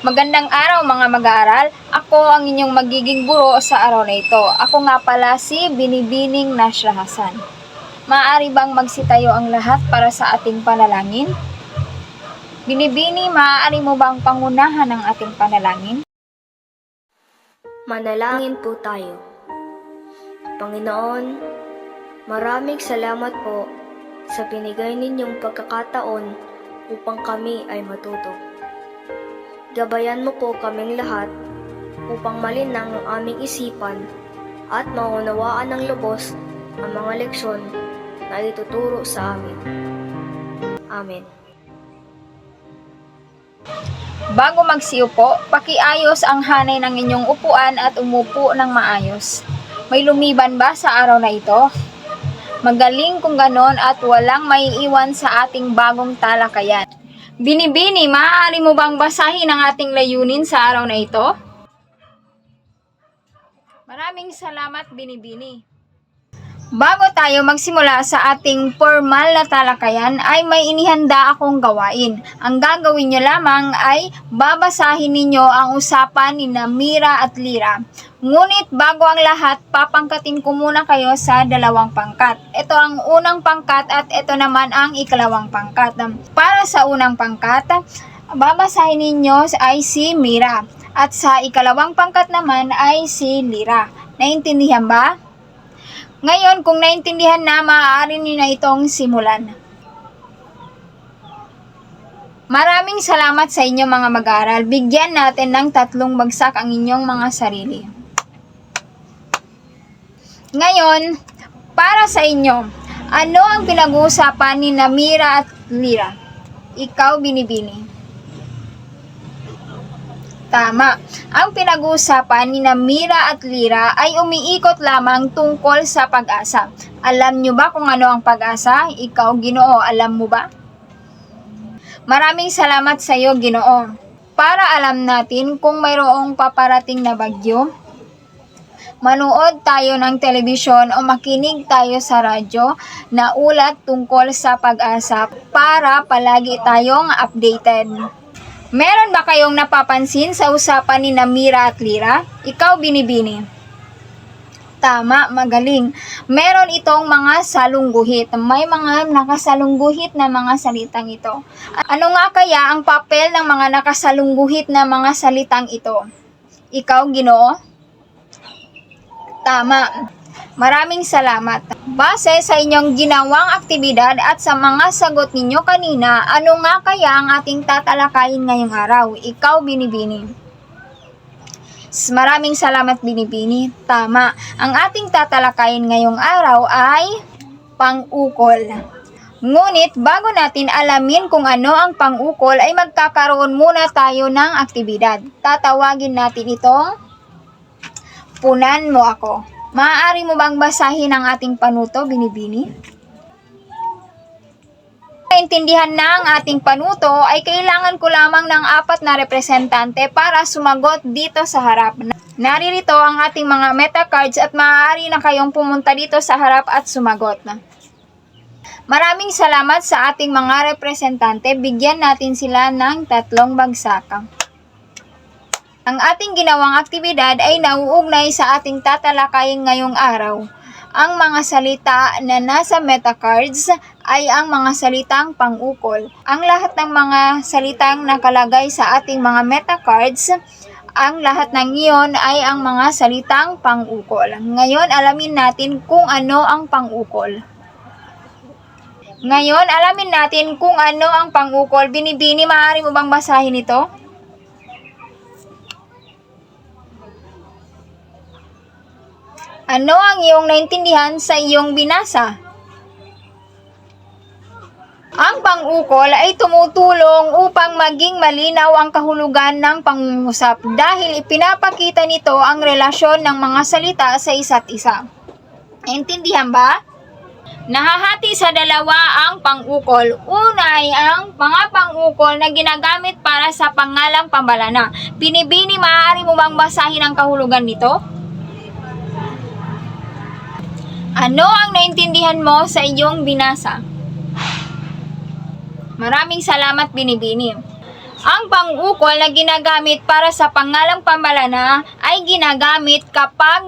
Magandang araw mga mag-aaral. Ako ang inyong magiging guro sa araw na ito. Ako nga pala si Binibining Nashra Hasan. Maaari bang magsitayo ang lahat para sa ating panalangin? Binibini, maaari mo bang pangunahan ang ating panalangin? Manalangin po tayo. Panginoon, maraming salamat po sa binigay ninyong pagkakataon upang kami ay matuto. Gabayan mo po kaming lahat upang malinang ang aming isipan at maunawaan ng lubos ang mga leksyon na ituturo sa amin. Amen. Bago magsiupo, pakiayos ang hanay ng inyong upuan at umupo ng maayos. May lumiban ba sa araw na ito? Magaling kung ganon at walang maiiwan sa ating bagong talakayan. Binibini, maaari mo bang basahin ang ating layunin sa araw na ito? Maraming salamat, Binibini. Bago tayo magsimula sa ating formal na talakayan ay may inihanda akong gawain. Ang gagawin nyo lamang ay babasahin ninyo ang usapan ni Mira at Lira. Ngunit bago ang lahat, papangkatin ko muna kayo sa dalawang pangkat. Ito ang unang pangkat at ito naman ang ikalawang pangkat. Para sa unang pangkat, babasahin ninyo ay si Mira at sa ikalawang pangkat naman ay si Lira. Naintindihan ba? Ngayon, kung naintindihan na, maaari niyo na itong simulan. Maraming salamat sa inyo mga mag-aaral. Bigyan natin ng 3 bagsak ang inyong mga sarili. Ngayon, para sa inyo, ano ang pinag-uusapan ni Mira at Lira? Ikaw, Binibini. Tama. Ang pinag-uusapan ni Mira at Lira ay umiikot lamang tungkol sa pag-asa. Alam nyo ba kung ano ang pag-asa? Ikaw, Ginoo, alam mo ba? Maraming salamat sa iyo, Ginoo. Para alam natin kung mayroong paparating na bagyo, manood tayo ng telebisyon o makinig tayo sa radyo na ulat tungkol sa pag-asa para palagi tayong updated. Meron ba kayong napapansin sa usapan ni Mira at Lira? Ikaw, Binibini. Tama, magaling. Meron itong mga salungguhit. May mga nakasalungguhit na mga salitang ito. Ano nga kaya ang papel ng mga nakasalungguhit na mga salitang ito? Ikaw, Ginoo? Tama. Maraming salamat. Base sa inyong ginawang aktibidad at sa mga sagot ninyo kanina, ano nga kaya ang ating tatalakayin ngayong araw? Ikaw, Binibini. Maraming salamat, Binibini. Tama. Ang ating tatalakayin ngayong araw ay pang-ukol. Ngunit bago natin alamin kung ano ang pang-ukol, ay magkakaroon muna tayo ng aktibidad. Tatawagin natin itong Punan Mo Ako. Maaari mo bang basahin ang ating panuto, Binibini? Naintindihan na ang ating panuto ay kailangan ko lamang ng 4 na representante para sumagot dito sa harap. Naririto ang ating mga meta cards at maaari na kayong pumunta dito sa harap at sumagot. Maraming salamat sa ating mga representante. Bigyan natin sila ng 3 bagsak. Ang ating ginawang aktibidad ay nauugnay sa ating tatalakayin ngayong araw. Ang mga salita na nasa meta cards ay ang mga salitang pang-ukol. Ang lahat ng mga salitang nakalagay sa ating mga meta cards, ang lahat ng iyon ay ang mga salitang pang-ukol. Ngayon, alamin natin kung ano ang pang-ukol. Ngayon, alamin natin kung ano ang pang-ukol. Binibini, maaari mo bang basahin ito? Ano ang iyong naintindihan sa iyong binasa? Ang pang-ukol ay tumutulong upang maging malinaw ang kahulugan ng pangungusap dahil ipinapakita nito ang relasyon ng mga salita sa isa't isa. Naintindihan ba? Nahahati sa 2 ang pang-ukol. Una ay ang mga pang-ukol na ginagamit para sa pangalang pambalana. Binibini, maaari mo bang basahin ang kahulugan nito? Ano ang naintindihan mo sa iyong binasa? Maraming salamat, Binibini. Ang pang-ukol na ginagamit para sa pangalang pambalana ay ginagamit kapag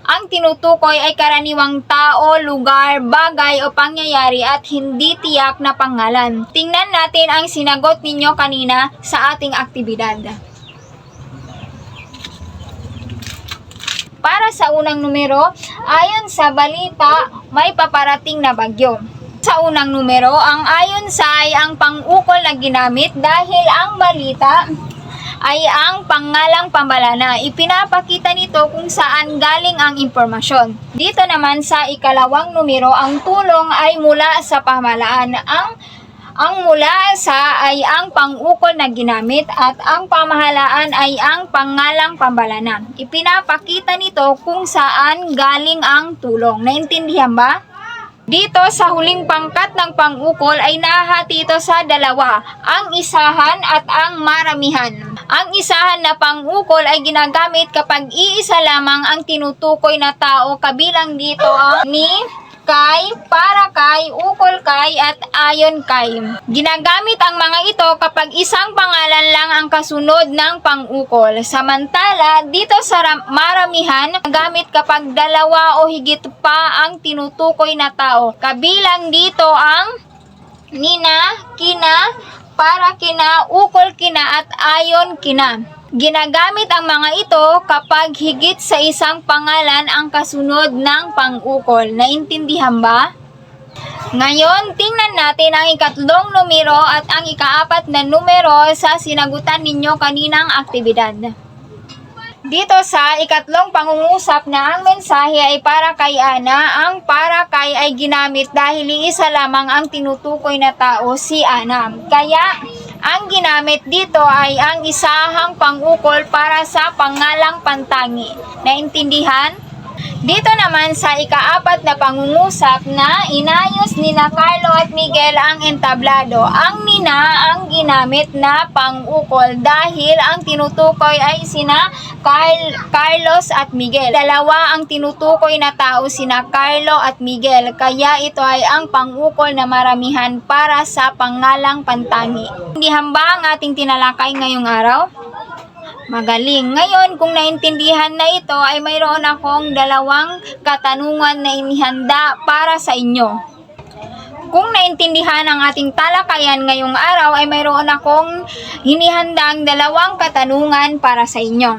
ang tinutukoy ay karaniwang tao, lugar, bagay o pangyayari at hindi tiyak na pangalan. Tingnan natin ang sinagot ninyo kanina sa ating aktibidad. Para sa unang numero, ayon sa balita, may paparating na bagyo. Sa unang numero, ang ayon sa ay ang pang-ukol na ginamit dahil ang balita ay ang pangalang pambalana. Ipinapakita nito kung saan galing ang impormasyon. Dito naman sa ikalawang numero, ang tulong ay mula sa pamahalaan. Ang mula sa ay ang pang-ukol na ginamit at ang pamahalaan ay ang pangalang pambalana. Ipinapakita nito kung saan galing ang tulong. Naintindihan ba? Dito sa huling pangkat ng pang-ukol ay nahati ito sa dalawa, ang isahan at ang maramihan. Ang isahan na pang-ukol ay ginagamit kapag iisa lamang ang tinutukoy na tao, kabilang dito ang ni, kay, para kay, ukol kay at ayon kay. Ginagamit ang mga ito kapag isang pangalan lang ang kasunod ng pang-ukol. Samantala, dito sa maramihan, gamit kapag dalawa o higit pa ang tinutukoy na tao. Kabilang dito ang nina, kina, para kina, ukol kina at ayon kina. Ginagamit ang mga ito kapag higit sa isang pangalan ang kasunod ng pang-ukol. Naintindihan ba? Ngayon, tingnan natin ang ikatlong numero at ang ikaapat na numero sa sinagutan ninyo kaninang aktibidad. Dito sa ikatlong pangungusap na ang mensahe ay para kay Ana, ang para kay ay ginamit dahil iisa lamang ang tinutukoy na tao, si Ana. Kaya, ang ginamit dito ay ang isahang pang-ukol para sa pangalang pantangi. Naintindihan? Dito naman sa ikaapat na pangungusap na inayos nila Carlo at Miguel ang entablado. Ang nina ang ginamit na pang-ukol dahil ang tinutukoy ay sina Carlos at Miguel. Dalawa ang tinutukoy na tao, sina Carlo at Miguel. Kaya ito ay ang pang-ukol na maramihan para sa pangalang pantangi. Naintindihan ba ang ating tinalakay ngayong araw? Magaling. Ngayon, kung naintindihan na ito, ay mayroon akong dalawang katanungan na inihanda para sa inyo. Kung naintindihan ang ating talakayan ngayong araw, ay mayroon akong hinihandang dalawang katanungan para sa inyo.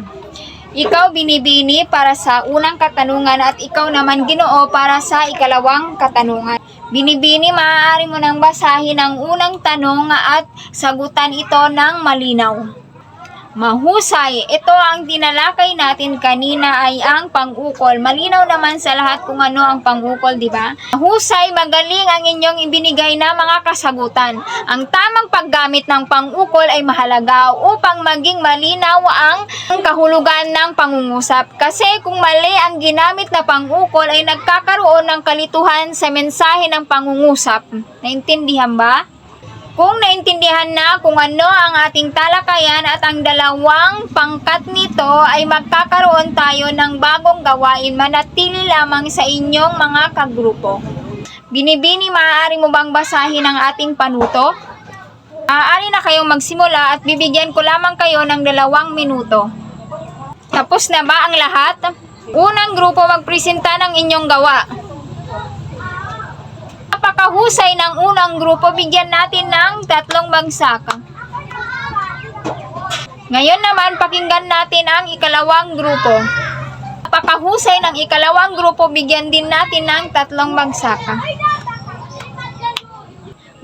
Ikaw, Binibini, para sa unang katanungan at ikaw naman, Ginoo, para sa ikalawang katanungan. Binibini, maaari mo nang basahin ang unang tanong at sagutan ito ng malinaw. Mahusay. Ito ang tinalakay natin kanina ay ang pang-ukol. Malinaw naman sa lahat kung ano ang pang-ukol, di ba? Mahusay, magaling ang inyong ibinigay na mga kasagutan. Ang tamang paggamit ng pang-ukol ay mahalaga upang maging malinaw ang kahulugan ng pangungusap. Kasi kung mali ang ginamit na pang-ukol ay nagkakaroon ng kalituhan sa mensahe ng pangungusap. Naintindihan ba? Kung naintindihan na kung ano ang ating talakayan at ang dalawang pangkat nito ay magkakaroon tayo ng bagong gawain, manatili lamang sa inyong mga kagrupo. Binibini, maaari mo bang basahin ang ating panuto? Maaari na kayong magsimula at bibigyan ko lamang kayo ng 2 minuto. Tapos na ba ang lahat? Unang grupo, magpresenta ng inyong gawa. Napakahusay ng unang grupo, bigyan natin ng 3 bagsak. Ngayon naman, pakinggan natin ang ikalawang grupo. Napakahusay ng ikalawang grupo, bigyan din natin ng 3 bagsak.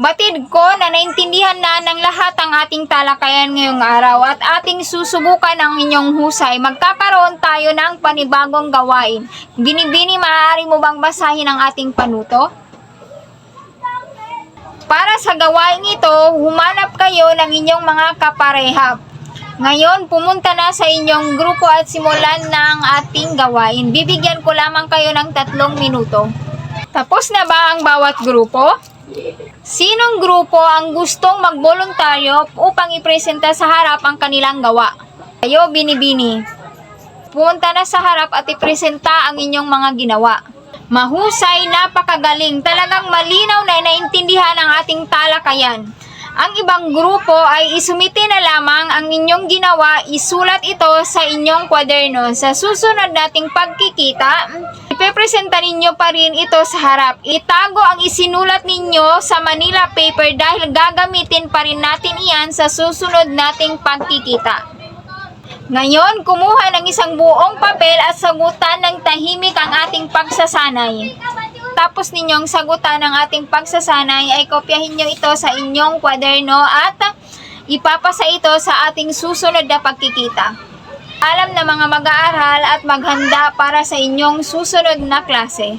Batid ko na naintindihan na ng lahat ang ating talakayan ngayong araw at ating susubukan ang inyong husay. Magkakaroon tayo ng panibagong gawain. Binibini, maaari mo bang basahin ang ating panuto? Para sa gawain ito, humanap kayo ng inyong mga kapareha. Ngayon, pumunta na sa inyong grupo at simulan ng ating gawain. Bibigyan ko lamang kayo ng 3 minuto. Tapos na ba ang bawat grupo? Sinong grupo ang gustong magboluntaryo upang ipresenta sa harap ang kanilang gawa? Kayo, Binibini. Pumunta na sa harap at ipresenta ang inyong mga ginawa. Mahusay, napakagaling, talagang malinaw na naintindihan ang ating talakayan. Ang ibang grupo ay isumite na lamang ang inyong ginawa, isulat ito sa inyong kwaderno. Sa susunod nating pagkikita, ipepresenta ninyo pa rin ito sa harap. Itago ang isinulat ninyo sa Manila paper dahil gagamitin pa rin natin iyan sa susunod nating pagkikita. Ngayon, kumuha ng isang buong papel at sagutan ng tahimik ang ating pagsasanay. Tapos ninyong sagutan ng ating pagsasanay ay kopyahin nyo ito sa inyong kwaderno at ipapasa ito sa ating susunod na pagkikita. Alam na mga mag-aaral at maghanda para sa inyong susunod na klase.